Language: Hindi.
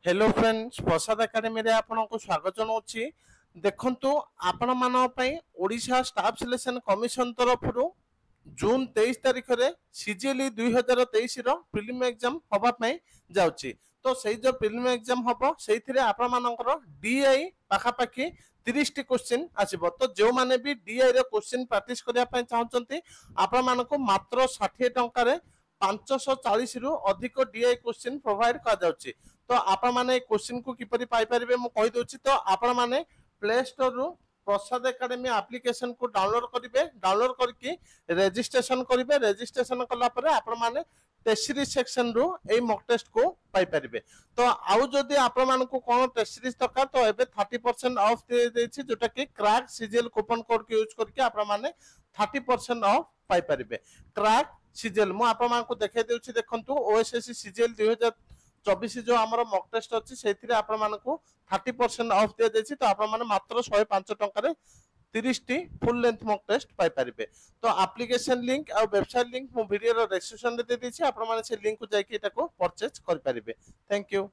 हेलो फ्रेंड्स प्रसाद एकेडमी रे आपनको स्वागत जनाऊँगी। देखंतु आपण मानक पई ओडिशा स्टाफ सिलेक्शन कमिशन तरफ जून 23 तारिख रे सीजीएलई 2023 रो प्रिलिम एग्जाम होबा पई जाउची। तो सेही जो प्रिलिम एग्जाम होबो सेहिथिरे आपण मानकर डीआई पाखा पाखी 30 टी क्वेश्चन आसीबो। तो जो माने भी डीआई रो क्वेश्चन प्रैक्टिस करिया पई चाहउचंती आपण मानको मात्र 60 टंका रे 540 रु अधिक डीआई क्वेश्चन प्रोवाइड कर जाउची। तो आपण माने क्वेश्चन को किपरि पाई परिबे मु कहि दोछि। तो आपण माने प्ले स्टोर रु प्रसाद एकेडमी एप्लिकेशन को डाउनलोड करिवे। डाउनलोड करके रजिस्ट्रेशन करिवे। रजिस्ट्रेशन कला परे आपण माने टेस्ट सीरीज सेक्शन रु एई मॉक टेस्ट को पाई परिबे। तो आउ जदि आपण मानको कोन टेस्ट सीरीज दरकार तो एबे 30% ऑफ दे देछि, जोटा कि क्रैक सीजीएल कूपन कोड के यूज करके आपण माने 30% ऑफ पाई परिबे। क्रैक सीजीएल मु आपण मानको देखाइ देउछि। देखंतु ओएसएससी सीजीएल 2024 जो आमर मॉक टेस्ट अछि सेथिरे आपण मानको 30% ऑफ दे देछि। तो आपण माने मात्र 105 टंका रे 30 टी फुल लेंथ मॉक टेस्ट पाई परिबे। तो एप्लिकेशन लिंक और वेबसाइट लिंक मु वीडियो रो डिस्क्रिप्शन रे दे देछि। आपण माने से लिंक को जाय के एटा को परचेज कर परिबे। Thank you.